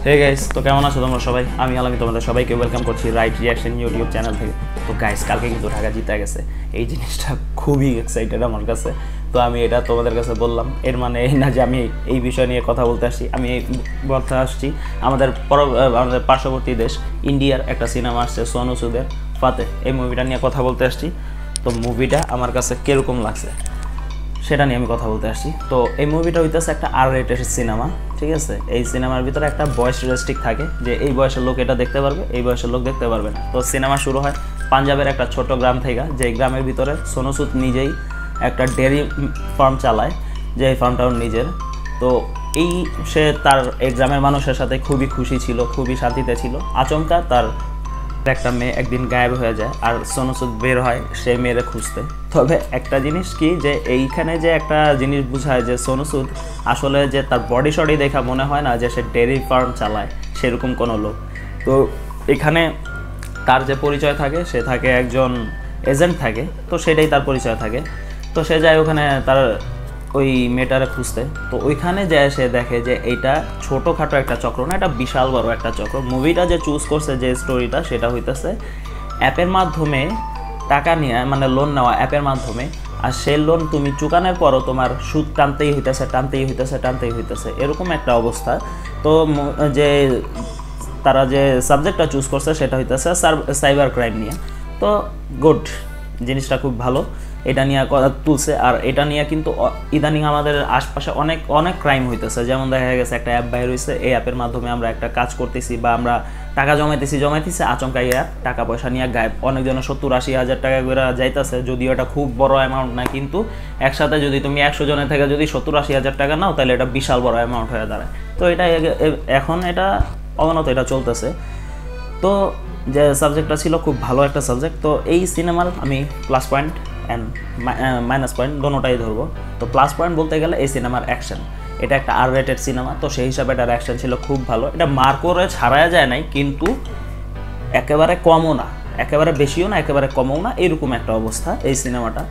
Hey guys, তো কেমন আছো তোমরা সবাই? আমি আলামি তোমাদের সবাইকে ওয়েলকাম করছি রাইট রিয়াকশন ইউটিউব চ্যানেল থেকে। তো গাইস, কালকে কিন্তু ঢাকা জিতে গেছে, এই জিনিসটা খুবই এক্সাইটেড আমার কাছে। তো আমি এটা তোমাদের কাছে বললাম, এর মানে এই না যে আমি এই বিষয় নিয়ে কথা বলতে আসছি। আমি বলতে আসছি আমাদের পার্শ্ববর্তী দেশ ইন্ডিয়ার একটা সিনেমা আসছে সোনু সুদের ফাতে, এই মুভিটা নিয়ে কথা বলতে আসছি। তো মুভিটা আমার কাছে কীরকম লাগছে সেটা নিয়ে আমি কথা বলতে আসছি। তো এই মুভিটা হইতেছে একটা R-rated সিনেমা, ঠিক আছে? এই সিনেমার ভিতরে একটা বয়স রেস্ট্রিক্ট থাকে যে এই বয়সের লোক এটা দেখতে পারবে, এই বয়সের লোক দেখতে পারবে না। তো সিনেমা শুরু হয় পাঞ্জাবের একটা ছোট গ্রাম থেকে, যে গ্রামের ভিতরে সোনু সুদ নিজেই একটা ডেয়ারি ফার্ম চালায়, যে এই ফার্মটাও নিজের। তো সে তার এই গ্রামের মানুষের সাথে খুবই খুশি ছিল, খুবই শান্তিতে ছিল। আচমকা তার একটা মেয়ে একদিন গায়েব হয়ে যায়, আর সোনু সুদ বের হয় সেই মেয়েরে খুঁজতে। তবে একটা জিনিস কি, যে এইখানে যে একটা জিনিস বোঝায় যে সোনু সুদ আসলে যে তার বডি শডি দেখা মনে হয় না যে সে ডেয়ারি ফার্ম চালায় সেরকম কোনো লোক। তো এখানে তার যে পরিচয় থাকে, সে থাকে একজন এজেন্ট থাকে, তো সেটাই তার পরিচয় থাকে। তো সে যায় ওখানে তার ওই মেয়েটারে খুঁজতে। তো ওইখানে যায় সে দেখে যে এইটা ছোটোখাটো একটা চক্র না, এটা বিশাল বড় একটা চক্র। মুভিটা যে চুজ করছে যে স্টোরিটা, সেটা হইতেছে অ্যাপের মাধ্যমে টাকা নিয়ে, মানে লোন নেওয়া অ্যাপের মাধ্যমে। আর সেই লোন তুমি চুকানোর পরও তোমার সুদ টানতেই হইতেছে এরকম একটা অবস্থা। তো যে তারা যে সাবজেক্টটা চুজ করছে সেটা হইতেছে সাইবার ক্রাইম নিয়ে। তো গুড, জিনিসটা খুব ভালো, এটা নিয়ে তুলছে। আর এটা নিয়ে কিন্তু ইদানিং আমাদের আশপাশে অনেক ক্রাইম হইতেছে। যেমন দেখা গেছে একটা অ্যাপ বাইর হয়েছে, এই অ্যাপের মাধ্যমে আমরা একটা কাজ করতেছি বা আমরা টাকা জমাইতেছি, আচমকা এই অ্যাপ টাকা পয়সা নিয়ে গায়েব। অনেকজনের 70-80 হাজার টাকা করে যাইতেছে, যদিও এটা খুব বড় অ্যামাউন্ট না, কিন্তু একসাথে যদি তুমি 100 জনের থেকে যদি 70-80 হাজার টাকা নাও, তাহলে এটা বিশাল বড় অ্যামাউন্ট হয়ে দাঁড়ায়। তো এটা এখন এটা অবনত এটা চলতেছে। তো যে সাবজেক্টটা ছিল খুব ভালো একটা সাবজেক্ট। তো এই সিনেমার আমি plus point and minus point দোনোটাই ধরবো। তো প্লাস পয়েন্ট বলতে গেলে এই সিনেমার অ্যাকশন, এটা একটা R-rated সিনেমা, তো সেই হিসাবে এটার অ্যাকশন ছিল খুব ভালো। এটা মার করে ছাড়াই যায় নাই, কিন্তু একেবারে কমও না, একেবারে বেশিও না, একেবারে কমও না, এরকম একটা অবস্থা এই সিনেমাটা।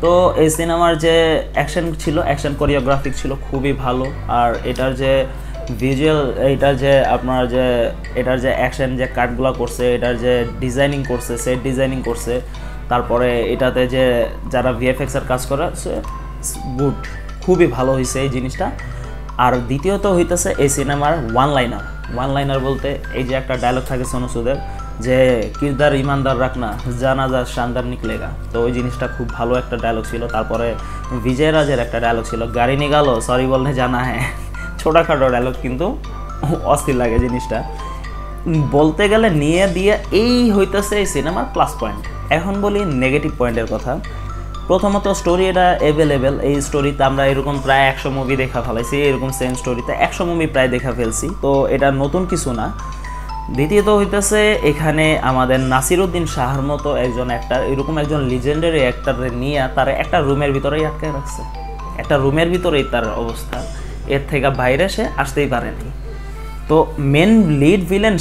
তো এই সিনেমার যে অ্যাকশন ছিল, অ্যাকশন কোরিওগ্রাফিক ছিল খুবই ভালো। আর এটার যে ভিজুয়াল, এটার যে অ্যাকশন যে কাটগুলো করছে, এটার যে ডিজাইনিং করছে, সেট ডিজাইনিং করছে, তারপরে এটাতে যে যারা VFX-এর কাজ করে, গুড, খুবই ভালো হয়েছে এই জিনিসটা। আর দ্বিতীয়ত হইতেছে এই সিনেমার ওয়ান লাইনার বলতে এই যে একটা ডায়লগ থাকে সোনু সুদের, যে কিরদার ইমানদার রাখনা, জানাজা শানদার নিকলেগা। তো ওই জিনিসটা খুব ভালো একটা ডায়লগ ছিল। তারপরে বিজয় রাজের একটা ডায়লগ ছিল, গাড়ি নিগালো সরি বললে জানা হ্যাঁ। ছোটোখাটো ডায়লগ কিন্তু অস্থির লাগে জিনিসটা। বলতে গেলে নিয়ে দিয়ে এই হইতেছে এই সিনেমার প্লাস পয়েন্ট। এখন বলি নেগেটিভ পয়েন্টের কথা। প্রথমত স্টোরি এটা অ্যাভেলেবেল, এই স্টোরিতে আমরা এরকম প্রায় 100 মুভি দেখা ফেলাইছি, এরকম সেম স্টোরিতে 100 মুভি প্রায় দেখা ফেলছি, তো এটা নতুন কিছু না। দ্বিতীয়ত হইতেছে এখানে আমাদের নাসিরুদ্দিন শাহর মতো একজন অ্যাক্টার, এরকম একজন লিজেন্ডারি অ্যাক্টারে নিয়ে তার একটা রুমের ভিতরেই আটকে রাখছে, একটা রুমের ভিতরেই তার অবস্থা, এর থেকে বাইরে সে আসতেই পারেনি। তো মেন লিড ভিলেন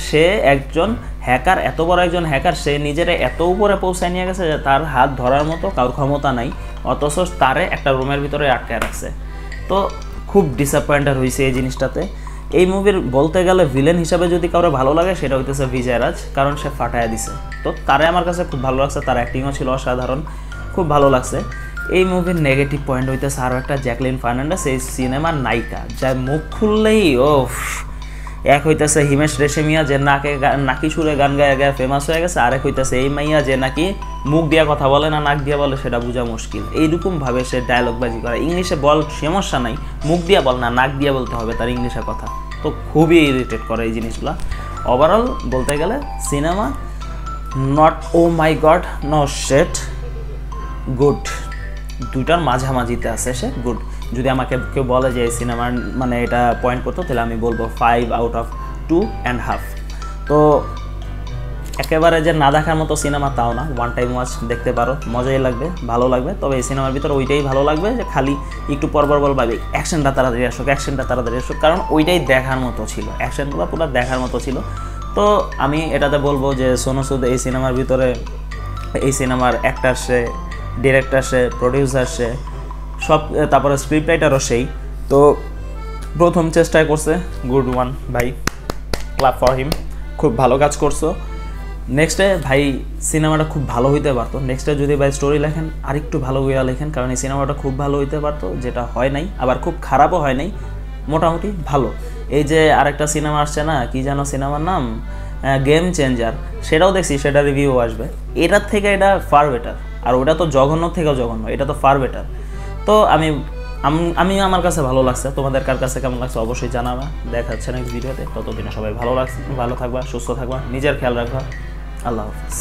সে একজন হ্যাকার, এত বড় একজন হ্যাকার, সে নিজের এত উপরে পৌঁছায় নিয়ে গেছে যে তার হাত ধরার মতো কারোর ক্ষমতা নাই, অথচ তারে একটা রুমের ভিতরে আটকায় রাখছে। তো খুব ডিসঅ্যাপয়েন্টেড হয়েছে এই জিনিসটাতে। এই মুভির বলতে গেলে ভিলেন হিসাবে যদি কারো ভালো লাগে, সেটা হইতেছে বিজয় রাজ, কারণ সে ফাটায় দিছে। তো তারে আমার কাছে খুব ভালো লাগছে, তার অ্যাক্টিংও ছিল অসাধারণ, খুব ভালো লাগছে। এই মুভির নেগেটিভ পয়েন্ট হইতেছে আরও একটা, জ্যাকলিন ফার্নান্ডেস এই সিনেমার নায়িকা, যার মুখ খুললেই এক হইতেছে হিমেশ রেশমিয়া, যে নাকি সুরে গান গায়ে গায়ে ফেমাস হয়ে গেছে, আরেক হইতেছে এই মাইয়া যে নাকি মুখ দিয়া কথা বলে না নাক দিয়া বলে, সেটা বোঝা মুশকিল। এইরকমভাবে সে ডায়লগবাজি করে, ইংলিশে বল সমস্যা নাই, মুখ দিয়া বল না নাক দিয়া বলতে হবে তার ইংলিশে কথা। তো খুবই ইরিটেট করে এই জিনিসগুলো। ওভারঅল বলতে গেলে cinema not oh my God, no শেট, গুড, দুইটার মাঝামাঝিতে আছে সে, গুড। যদি আমাকে কেউ বলে যে এই সিনেমার মানে এটা পয়েন্ট করতো, তাহলে আমি বলবো 5 আউট অফ 2.5। তো একেবারে যে না দেখার মতো সিনেমা তাও না, ওয়ান টাইম ওয়াচ দেখতে পারো, মজাই লাগবে, ভালো লাগবে। তবে এই সিনেমার ভিতরে ওইটাই ভালো লাগবে যে খালি একটু পরপর বলবে অ্যাকশনটা তাড়াতাড়ি আসুক, কারণ ওইটাই দেখার মতো ছিল, অ্যাকশনগুলো পুরো দেখার মতো ছিল। তো আমি এটাতে বলবো যে সোনু সুদ এই সিনেমার ভিতরে, এই সিনেমার অ্যাক্টার সে, ডিরেক্টর সে, প্রডিউসার সে, সব, তারপরে স্ক্রিপ্ট রাইটারও সেই। তো প্রথম চেষ্টায় করছে, গুড ওয়ান ভাই, ক্লাব ফর হিম, খুব ভালো কাজ করছো। নেক্সটে ভাই সিনেমাটা খুব ভালো হইতে পারতো, নেক্সটে যদি ভাই স্টোরি লেখেন আরেকটু ভালো হইয়া লেখেন, কারণ এই সিনেমাটা খুব ভালো হইতে পারতো, যেটা হয় নাই, আবার খুব খারাপও হয় নাই, মোটামুটি ভালো। এই যে আরেকটা সিনেমা আসছে না, কি যেন সিনেমার নাম, গেম চেঞ্জার, সেটাও দেখছি, সেটা রিভিউ আসবে, এটার থেকে এটা ফার বেটার। আর ওটা তো জঘন্য থেকেও জঘন্য, এটা তো ফার বেটার। তো আমি আমার কাছে ভালো লাগছে, তোমাদের কার কাছে কেমন লাগছে অবশ্যই জানাবা। দেখা হচ্ছে নেক্সট ভিডিওতে, ততদিনে সবাই ভালো থাকবা, সুস্থ থাকবা, নিজের খেয়াল রাখবা। আল্লাহ হাফিজ।